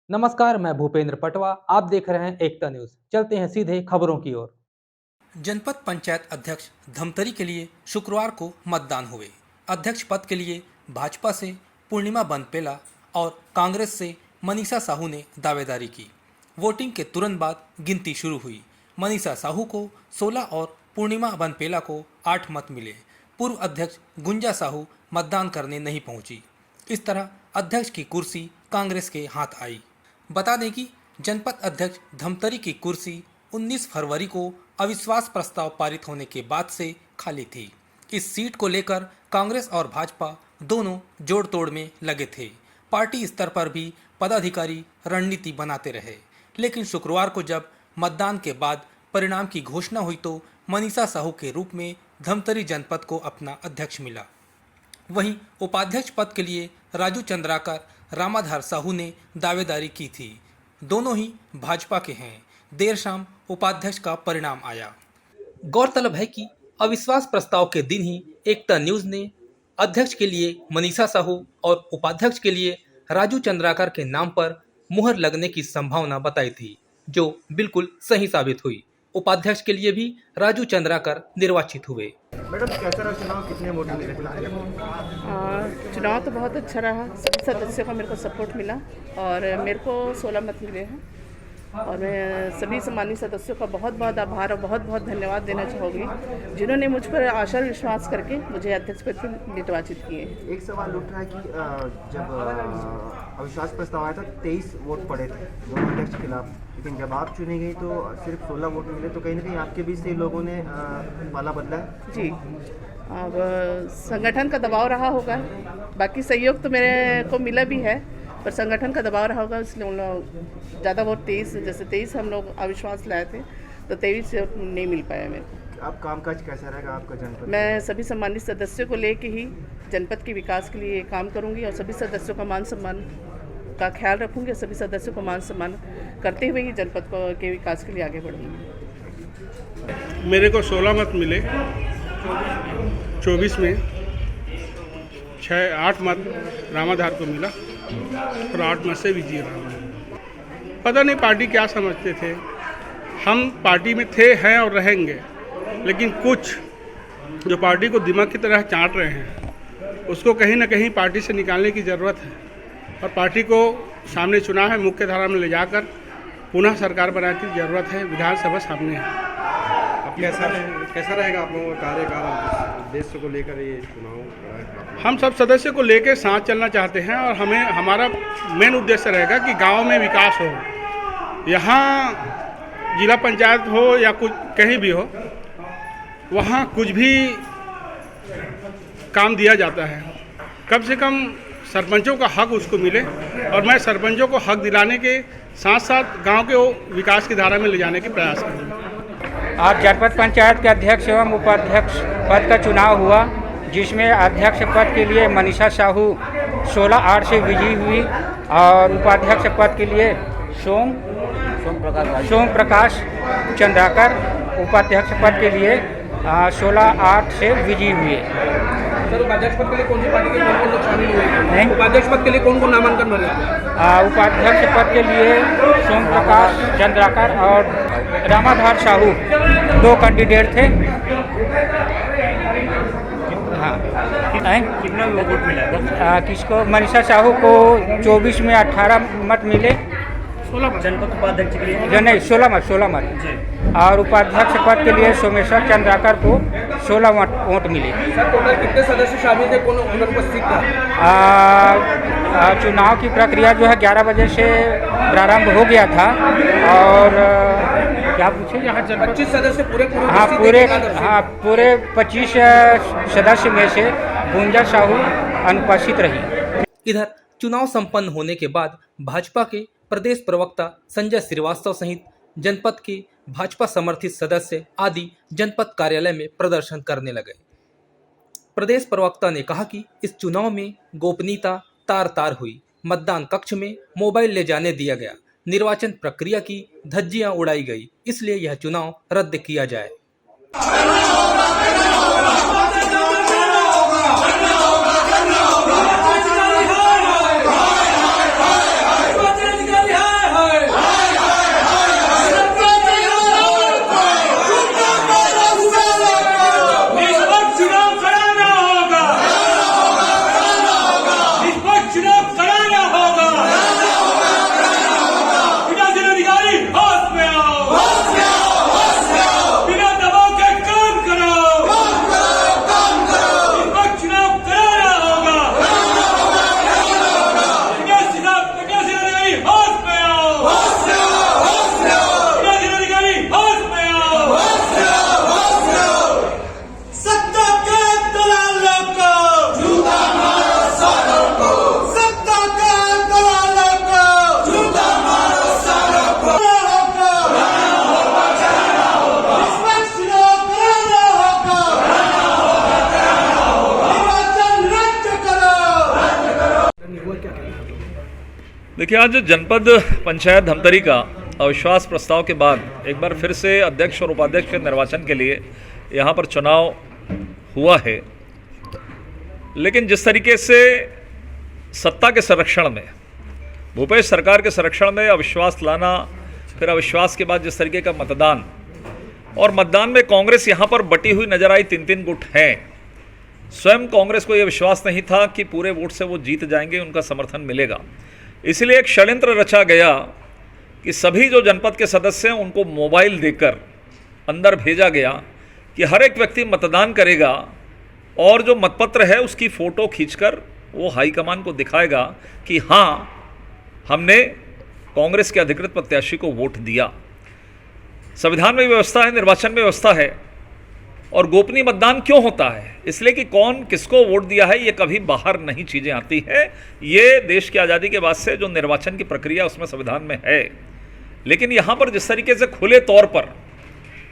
नमस्कार, मैं भूपेंद्र पटवा। आप देख रहे हैं एकता न्यूज। चलते हैं सीधे खबरों की ओर। जनपद पंचायत अध्यक्ष धमतरी के लिए शुक्रवार को मतदान हुए। अध्यक्ष पद के लिए भाजपा से पूर्णिमा बनपेला और कांग्रेस से मनीषा साहू ने दावेदारी की। वोटिंग के तुरंत बाद गिनती शुरू हुई। मनीषा साहू को 16 और पूर्णिमा बनपेला को 8 मत मिले। पूर्व अध्यक्ष गुंजा साहू मतदान करने नहीं पहुंची। इस तरह अध्यक्ष की कुर्सी कांग्रेस के हाथ आई। बता दें कि जनपद अध्यक्ष धमतरी की कुर्सी 19 फरवरी को अविश्वास प्रस्ताव पारित होने के बाद से खाली थी। इस सीट को लेकर कांग्रेस और भाजपा दोनों जोड़ तोड़ में लगे थे। पार्टी स्तर पर भी पदाधिकारी रणनीति बनाते रहे, लेकिन शुक्रवार को जब मतदान के बाद परिणाम की घोषणा हुई तो मनीषा साहू के रूप में धमतरी जनपद को अपना अध्यक्ष मिला। वहीं उपाध्यक्ष पद के लिए राजू चंद्राकर रामाधार साहू ने दावेदारी की थी। दोनों ही भाजपा के हैं। देर शाम उपाध्यक्ष का परिणाम आया। गौरतलब है कि अविश्वास प्रस्ताव के दिन ही एकता न्यूज ने अध्यक्ष के लिए मनीषा साहू और उपाध्यक्ष के लिए राजू चंद्राकर के नाम पर मुहर लगने की संभावना बताई थी, जो बिल्कुल सही साबित हुई। उपाध्यक्ष के लिए भी राजू चंद्राकर निर्वाचित हुए। मैडम, कैसा रहा चुनाव? कितने वोट मिले? चुनाव तो बहुत अच्छा रहा। सभी सदस्यों का मेरे को सपोर्ट मिला और मेरे को 16 मत मिले हैं और मैं सभी सम्मानीय सदस्यों का बहुत बहुत आभार और बहुत बहुत धन्यवाद देना चाहूँगी, जिन्होंने मुझ पर आशा विश्वास करके मुझे अध्यक्ष पद पर निर्वाचित किए। एक सवाल उठ रहा है कि जब अविश्वास प्रस्ताव आया था 23 वोट पड़े थे दोनों अध्यक्ष के खिलाफ, लेकिन जब आप चुनी गई तो सिर्फ 16 वोट मिले, तो कहीं ना कहीं आपके बीच से लोगों ने पाला बदला है। जी, अब संगठन का दबाव रहा होगा। बाकी सहयोग तो मेरे को मिला भी है, पर संगठन का दबाव रहा होगा, इसलिए उन लोग ज़्यादा वोट 23 हम लोग अविश्वास लाए थे तो 23 से नहीं मिल पाया मेरे को। अब कामकाज कैसा रहेगा आपका जनपद? मैं सभी सम्मानित सदस्यों को लेके ही जनपद के विकास के लिए काम करूंगी और सभी सदस्यों का मान सम्मान का ख्याल रखूंगी और सभी सदस्यों को मान सम्मान करते हुए ही जनपद के विकास के लिए आगे बढ़ूंगी। मेरे को 16 मत मिले 24 में। 8 मत रामाधार को मिला और 8 मत से विजय रहा। पता नहीं पार्टी क्या समझते थे। हम पार्टी में थे, हैं और रहेंगे, लेकिन कुछ जो पार्टी को दिमाग की तरह चाट रहे हैं उसको कहीं ना कहीं पार्टी से निकालने की ज़रूरत है और पार्टी को सामने चुनाव है, मुख्य धारा में ले जाकर पुनः सरकार बनाने की ज़रूरत है। विधानसभा सामने है। कैसा रहेगा आप लोगों का कार्यकाल देश को लेकर ये चुनाव? हम सब सदस्य को लेकर साथ चलना चाहते हैं और हमारा मेन उद्देश्य रहेगा कि गांव में विकास हो। यहाँ जिला पंचायत हो या कुछ कहीं भी हो, वहाँ कुछ भी काम दिया जाता है, कम से कम सरपंचों का हक उसको मिले और मैं सरपंचों को हक दिलाने के साथ साथ गांव के विकास की धारा में ले जाने की प्रयास करूँगा। आज जनपद पंचायत के अध्यक्ष एवं उपाध्यक्ष पद का चुनाव हुआ, जिसमें अध्यक्ष पद के लिए मनीषा साहू 16-8 से विजयी हुई और उपाध्यक्ष पद के लिए सोम प्रकाश चंद्राकर उपाध्यक्ष पद के लिए 16-8 से विजयी हुए। सर, उपाध्यक्ष पद के लिए कौन सी पार्टी के कौन लोग शामिल हुए? उपाध्यक्ष पद के लिए कौन नामांकन भरे? उपाध्यक्ष पद के लिए सोम प्रकाश चंद्राकर और रामाधार साहू 2 कैंडिडेट थे। हाँ, कितना वोट मिला? किसको? मनीषा साहू को 24 में 18 मत मिले। 16 जनपद उपाध्यक्ष के लिए नहीं, 16 मत और उपाध्यक्ष पद के लिए सोमेश्वर चंद्राकर को 16 वोट मिले। सर, टोटल कितने सदस्य शामिल थे? कौन अनुपस्थित था? चुनाव की प्रक्रिया जो है 11 बजे से प्रारंभ हो गया था और क्या पूछे? यहाँ 25 सदस्य पूरे 25 सदस्य में से गुंजा साहू अनुपस्थित रही। इधर चुनाव संपन्न होने के बाद भाजपा के प्रदेश प्रवक्ता संजय श्रीवास्तव सहित जनपद के भाजपा समर्थित सदस्य आदि जनपद कार्यालय में प्रदर्शन करने लगे। प्रदेश प्रवक्ता ने कहा कि इस चुनाव में गोपनीयता तार तार हुई। मतदान कक्ष में मोबाइल ले जाने दिया गया। निर्वाचन प्रक्रिया की धज्जियां उड़ाई गई, इसलिए यह चुनाव रद्द किया जाए। देखिए, आज जनपद पंचायत धमतरी का अविश्वास प्रस्ताव के बाद एक बार फिर से अध्यक्ष और उपाध्यक्ष के निर्वाचन के लिए यहाँ पर चुनाव हुआ है। लेकिन जिस तरीके से सत्ता के संरक्षण में, भूपेश सरकार के संरक्षण में अविश्वास लाना, फिर अविश्वास के बाद जिस तरीके का मतदान, और मतदान में कांग्रेस यहाँ पर बटी हुई नजर आई, 3-3 गुट हैं। स्वयं कांग्रेस को यह विश्वास नहीं था कि पूरे वोट से वो जीत जाएंगे, उनका समर्थन मिलेगा। इसलिए एक षड्यंत्र रचा गया कि सभी जो जनपद के सदस्य हैं उनको मोबाइल देकर अंदर भेजा गया कि हर एक व्यक्ति मतदान करेगा और जो मतपत्र है उसकी फ़ोटो खींचकर वो हाईकमान को दिखाएगा कि हाँ, हमने कांग्रेस के अधिकृत प्रत्याशी को वोट दिया। संविधान में व्यवस्था है, निर्वाचन में व्यवस्था है। और गोपनीय मतदान क्यों होता है? इसलिए कि कौन किसको वोट दिया है ये कभी बाहर नहीं चीज़ें आती है। ये देश की आज़ादी के बाद से जो निर्वाचन की प्रक्रिया उसमें संविधान में है। लेकिन यहाँ पर जिस तरीके से खुले तौर पर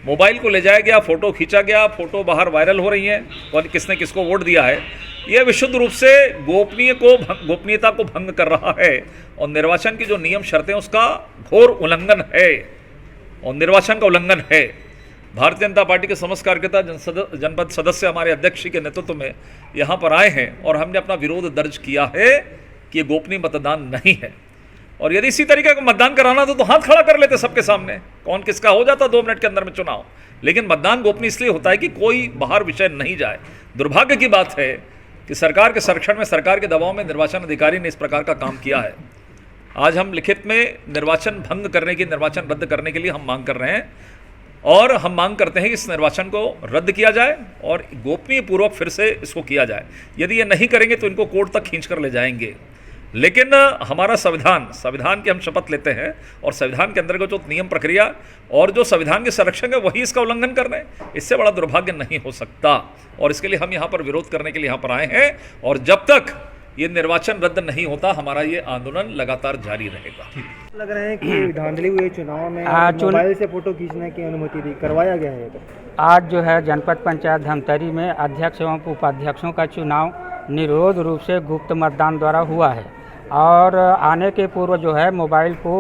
मोबाइल को ले जाया गया, फ़ोटो खींचा गया, फ़ोटो बाहर वायरल हो रही हैं और किसने किसको वोट दिया है, यह विशुद्ध रूप से गोपनीयता को भंग कर रहा है और निर्वाचन की जो नियम शर्तें उसका घोर उल्लंघन है और निर्वाचन का उल्लंघन है। भारतीय जनता पार्टी के समस्त कार्यकर्ता जनपद सदस्य हमारे अध्यक्ष जी के नेतृत्व में यहाँ पर आए हैं और हमने अपना विरोध दर्ज किया है कि ये गोपनीय मतदान नहीं है। और यदि इसी तरीके का मतदान कराना तो हाथ खड़ा कर लेते सबके सामने, कौन किसका हो जाता 2 मिनट के अंदर में चुनाव। लेकिन मतदान गोपनीय इसलिए होता है कि कोई बाहर विषय नहीं जाए। दुर्भाग्य की बात है कि सरकार के संरक्षण में, सरकार के दबाव में निर्वाचन अधिकारी ने इस प्रकार का काम किया है। आज हम लिखित में निर्वाचन भंग करने की, निर्वाचन रद्द करने के लिए हम मांग कर रहे हैं और हम मांग करते हैं कि इस निर्वाचन को रद्द किया जाए और गोपनीय पूर्वक फिर से इसको किया जाए। यदि ये नहीं करेंगे तो इनको कोर्ट तक खींच कर ले जाएंगे। लेकिन हमारा संविधान की हम शपथ लेते हैं और संविधान के अंदर जो नियम प्रक्रिया और जो संविधान के संरक्षक है वही इसका उल्लंघन कर रहे हैं। इससे बड़ा दुर्भाग्य नहीं हो सकता और इसके लिए हम यहाँ पर विरोध करने के लिए यहाँ पर आए हैं। और जब तक ये निर्वाचन रद्द नहीं होता हमारा ये आंदोलन लगातार जारी रहेगा। लग रहा है कि धांधली हुई चुनाव में मोबाइल से फोटो खींचने की अनुमति दी, करवाया गया है। आज जो है जनपद पंचायत धमतरी में अध्यक्ष एवं उपाध्यक्षों का चुनाव निर्विरोध रूप से गुप्त मतदान द्वारा हुआ है और आने के पूर्व जो है मोबाइल को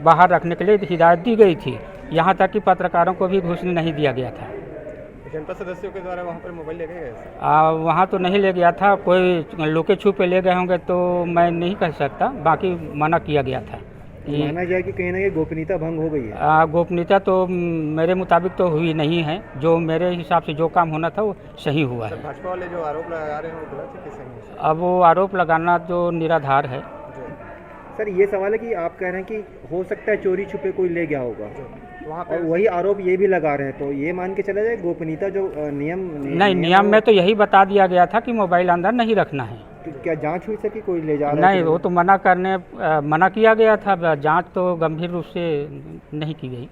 बाहर रखने के लिए हिदायत दी गई थी। यहाँ तक कि पत्रकारों को भी घुसने नहीं दिया गया था। जनपद सदस्यों के द्वारा वहाँ पर मोबाइल ले गए? वहाँ तो नहीं ले गया था, कोई लुके छुपे ले गए होंगे तो मैं नहीं कह सकता, बाकी मना किया गया था। माना जाए कि कहीं ना कहीं गोपनीयता भंग हो गई है। गोपनीयता तो मेरे मुताबिक तो हुई नहीं है। जो मेरे हिसाब से जो काम होना था वो सही हुआ है। भाजपा वाले जो आरोप लगा रहे हैं वो गलत है कि सही है? अब वो आरोप लगाना जो निराधार है। सर, ये सवाल है कि आप कह रहे हैं कि हो सकता है चोरी छुपे कोई ले गया होगा और वही आरोप ये भी लगा रहे हैं, तो ये मान के चला जाए गोपनीयता जो नियम में तो यही बता दिया गया था कि मोबाइल अंदर नहीं रखना है। तो क्या जांच हुई सर कि कोई ले जा रहा है? नहीं, वो तो मना किया गया था। जांच तो गंभीर रूप से नहीं की गई।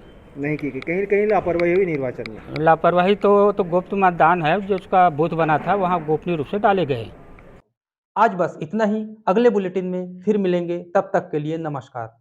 कहीं कहीं लापरवाही हुई निर्वाचन में। लापरवाही तो गुप्त मतदान है, जो उसका बूथ बना था वहाँ गोपनीय रूप से डाले गए। आज बस इतना ही। अगले बुलेटिन में फिर मिलेंगे, तब तक के लिए नमस्कार।